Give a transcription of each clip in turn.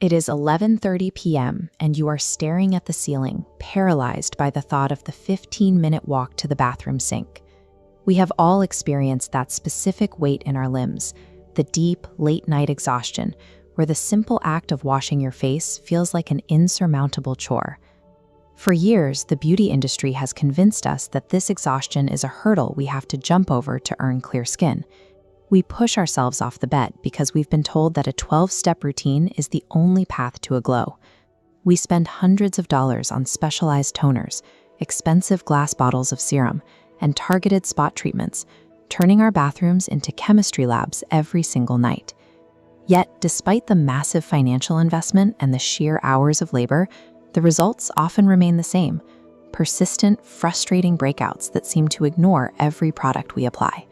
It is 11:30 p.m., and you are staring at the ceiling, paralyzed by the thought of the 15-minute walk to the bathroom sink. We have all experienced that specific weight in our limbs, the deep, late-night exhaustion, where the simple act of washing your face feels like an insurmountable chore. For years, the beauty industry has convinced us that this exhaustion is a hurdle we have to jump over to earn clear skin. We push ourselves off the bed because we've been told that a 12-step routine is the only path to a glow. We spend hundreds of dollars on specialized toners, expensive glass bottles of serum, and targeted spot treatments, turning our bathrooms into chemistry labs every single night. Yet, despite the massive financial investment and the sheer hours of labor, the results often remain the same: persistent, frustrating breakouts that seem to ignore every product we apply.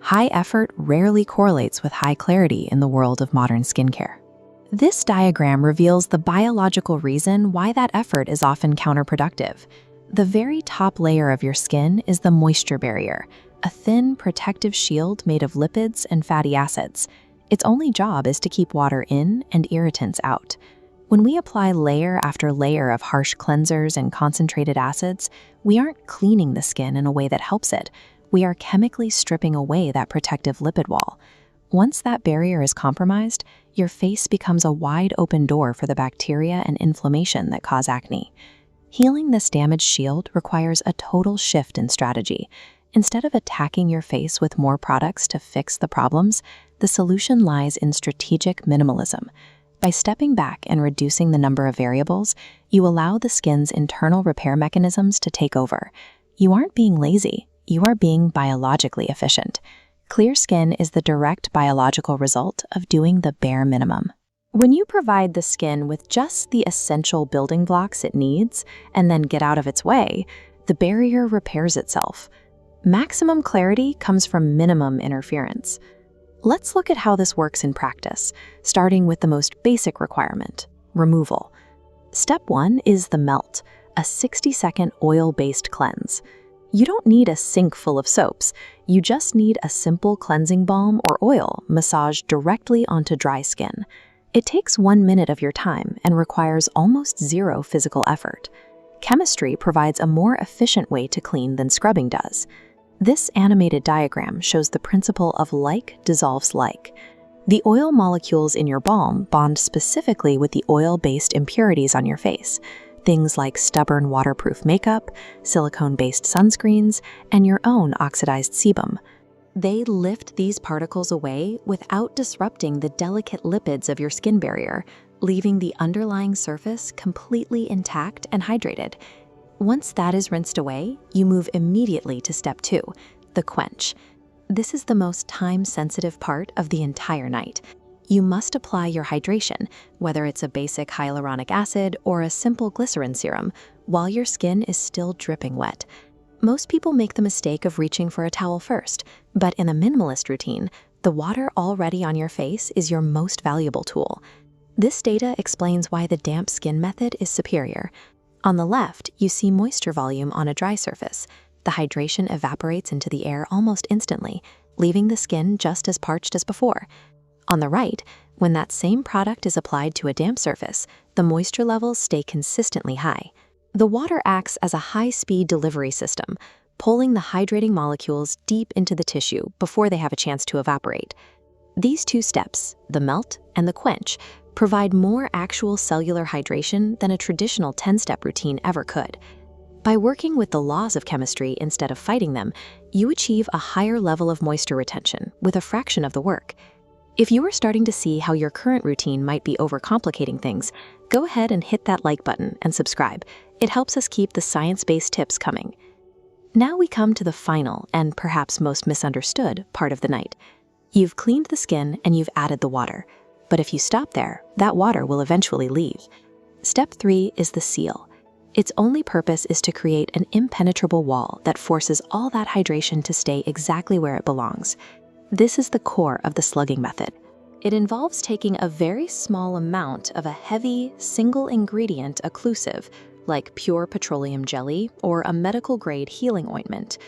High effort rarely correlates with high clarity in the world of modern skincare. This diagram reveals the biological reason why that effort is often counterproductive. The very top layer of your skin is the moisture barrier, a thin, protective shield made of lipids and fatty acids. Its only job is to keep water in and irritants out. When we apply layer after layer of harsh cleansers and concentrated acids, we aren't cleaning the skin in a way that helps it. We are chemically stripping away that protective lipid wall. Once that barrier is compromised, your face becomes a wide open door for the bacteria and inflammation that cause acne. Healing this damaged shield requires a total shift in strategy. Instead of attacking your face with more products to fix the problems, the solution lies in strategic minimalism. By stepping back and reducing the number of variables, you allow the skin's internal repair mechanisms to take over. You aren't being lazy. You are being biologically efficient. Clear skin is the direct biological result of doing the bare minimum. When you provide the skin with just the essential building blocks it needs and then get out of its way, the barrier repairs itself. Maximum clarity comes from minimum interference. Let's look at how this works in practice, starting with the most basic requirement: removal. Step 1 is the melt, a 60-second oil-based cleanse. You don't need a sink full of soaps. You just need a simple cleansing balm or oil massaged directly onto dry skin. It takes 1 minute of your time and requires almost zero physical effort. Chemistry provides a more efficient way to clean than scrubbing does. This animated diagram shows the principle of like dissolves like. The oil molecules in your balm bond specifically with the oil-based impurities on your face. Things like stubborn waterproof makeup, silicone-based sunscreens, and your own oxidized sebum. They lift these particles away without disrupting the delicate lipids of your skin barrier, leaving the underlying surface completely intact and hydrated. Once that is rinsed away, you move immediately to step 2, the quench. This is the most time-sensitive part of the entire night. You must apply your hydration, whether it's a basic hyaluronic acid or a simple glycerin serum, while your skin is still dripping wet. Most people make the mistake of reaching for a towel first, but in a minimalist routine, the water already on your face is your most valuable tool. This data explains why the damp skin method is superior. On the left, you see moisture volume on a dry surface. The hydration evaporates into the air almost instantly, leaving the skin just as parched as before. On the right, when that same product is applied to a damp surface, the moisture levels stay consistently high. The water acts as a high-speed delivery system, pulling the hydrating molecules deep into the tissue before they have a chance to evaporate. These two steps, the melt and the quench, provide more actual cellular hydration than a traditional 10-step routine ever could. By working with the laws of chemistry instead of fighting them, you achieve a higher level of moisture retention with a fraction of the work. If you are starting to see how your current routine might be overcomplicating things, go ahead and hit that like button and subscribe. It helps us keep the science-based tips coming. Now we come to the final and perhaps most misunderstood part of the night. You've cleaned the skin and you've added the water. But if you stop there, that water will eventually leave. Step 3 is the seal. Its only purpose is to create an impenetrable wall that forces all that hydration to stay exactly where it belongs. This is the core of the slugging method. It involves taking a very small amount of a heavy, single-ingredient occlusive, like pure petroleum jelly or a medical-grade healing ointment.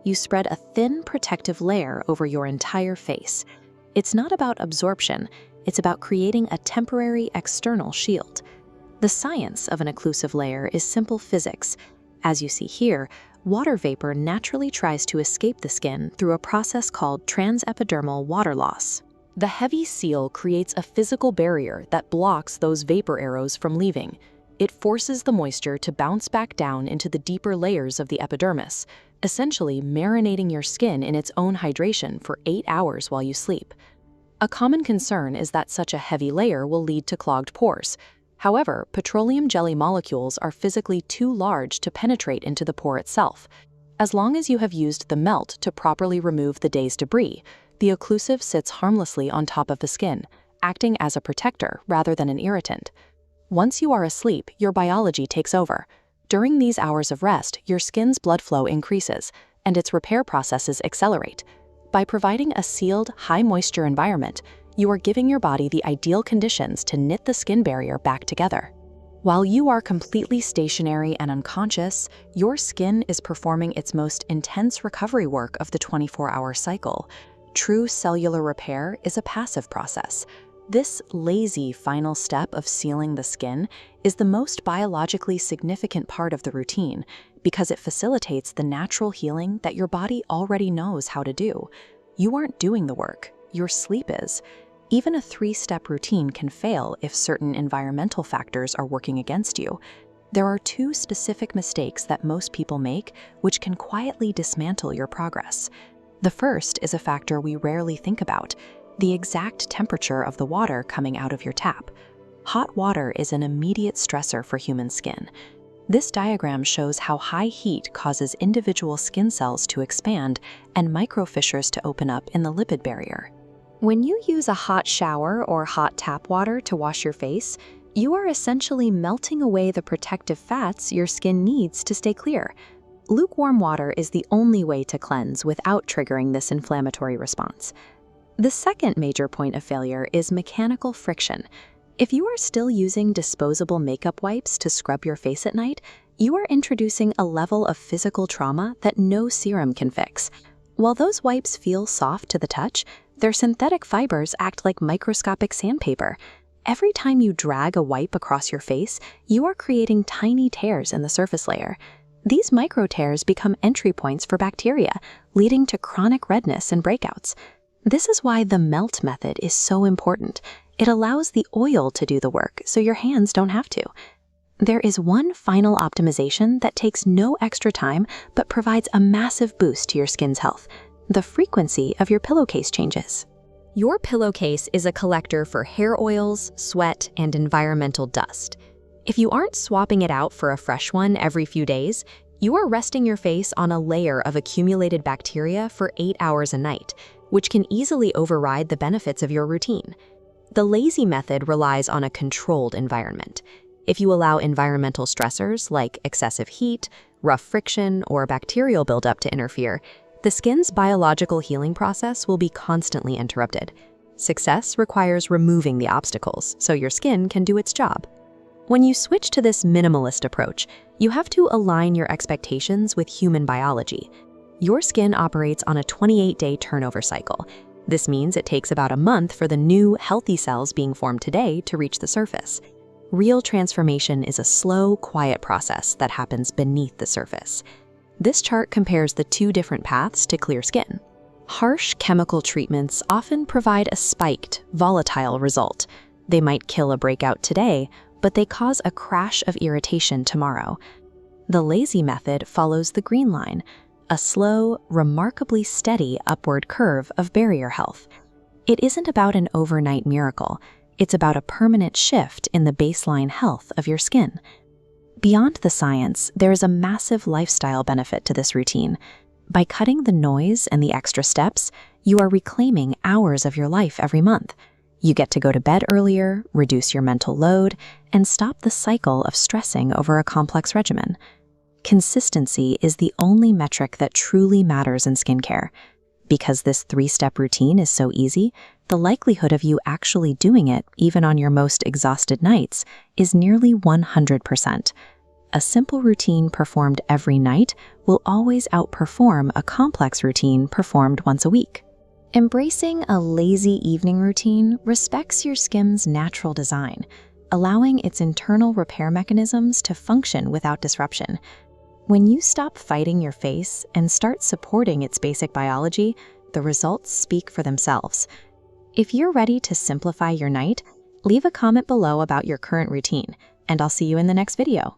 You spread a thin protective layer over your entire face. It's not about absorption, It's about creating a temporary external shield. The science of an occlusive layer is simple physics. As you see here, water vapor naturally tries to escape the skin through a process called transepidermal water loss. The heavy seal creates a physical barrier that blocks those vapor arrows from leaving. It forces the moisture to bounce back down into the deeper layers of the epidermis, essentially marinating your skin in its own hydration for 8 hours while you sleep. A common concern is that such a heavy layer will lead to clogged pores. However, petroleum jelly molecules are physically too large to penetrate into the pore itself. As long as you have used the melt to properly remove the day's debris, the occlusive sits harmlessly on top of the skin, acting as a protector rather than an irritant. Once you are asleep, your biology takes over. During these hours of rest, your skin's blood flow increases, and its repair processes accelerate. By providing a sealed, high-moisture environment, you are giving your body the ideal conditions to knit the skin barrier back together. While you are completely stationary and unconscious, your skin is performing its most intense recovery work of the 24-hour cycle. True cellular repair is a passive process. This lazy final step of sealing the skin is the most biologically significant part of the routine because it facilitates the natural healing that your body already knows how to do. You aren't doing the work, your sleep is. Even a 3-step routine can fail if certain environmental factors are working against you. There are 2 specific mistakes that most people make which can quietly dismantle your progress. The first is a factor we rarely think about: the exact temperature of the water coming out of your tap. Hot water is an immediate stressor for human skin. This diagram shows how high heat causes individual skin cells to expand and microfissures to open up in the lipid barrier. When you use a hot shower or hot tap water to wash your face, you are essentially melting away the protective fats your skin needs to stay clear. Lukewarm water is the only way to cleanse without triggering this inflammatory response. The second major point of failure is mechanical friction. If you are still using disposable makeup wipes to scrub your face at night, you are introducing a level of physical trauma that no serum can fix. While those wipes feel soft to the touch, their synthetic fibers act like microscopic sandpaper. Every time you drag a wipe across your face, you are creating tiny tears in the surface layer. These micro tears become entry points for bacteria, leading to chronic redness and breakouts. This is why the melt method is so important. It allows the oil to do the work, so your hands don't have to. There is one final optimization that takes no extra time but provides a massive boost to your skin's health: the frequency of your pillowcase changes. Your pillowcase is a collector for hair oils, sweat, and environmental dust. If you aren't swapping it out for a fresh one every few days, you are resting your face on a layer of accumulated bacteria for 8 hours a night, which can easily override the benefits of your routine. The lazy method relies on a controlled environment. If you allow environmental stressors like excessive heat, rough friction, or bacterial buildup to interfere, the skin's biological healing process will be constantly interrupted. Success requires removing the obstacles so your skin can do its job. When you switch to this minimalist approach, you have to align your expectations with human biology. Your skin operates on a 28-day turnover cycle. This means it takes about a month for the new, healthy cells being formed today to reach the surface. Real transformation is a slow, quiet process that happens beneath the surface. This chart compares the 2 different paths to clear skin. Harsh chemical treatments often provide a spiked, volatile result. They might kill a breakout today, but they cause a crash of irritation tomorrow. The lazy method follows the green line, a slow, remarkably steady upward curve of barrier health. It isn't about an overnight miracle. It's about a permanent shift in the baseline health of your skin. Beyond the science, there is a massive lifestyle benefit to this routine. By cutting the noise and the extra steps, you are reclaiming hours of your life every month. You get to go to bed earlier, reduce your mental load, and stop the cycle of stressing over a complex regimen. Consistency is the only metric that truly matters in skincare. Because this 3-step routine is so easy, the likelihood of you actually doing it, even on your most exhausted nights, is nearly 100%. A simple routine performed every night will always outperform a complex routine performed once a week. Embracing a lazy evening routine respects your skin's natural design, allowing its internal repair mechanisms to function without disruption. When you stop fighting your face and start supporting its basic biology, the results speak for themselves. If you're ready to simplify your night, leave a comment below about your current routine, and I'll see you in the next video.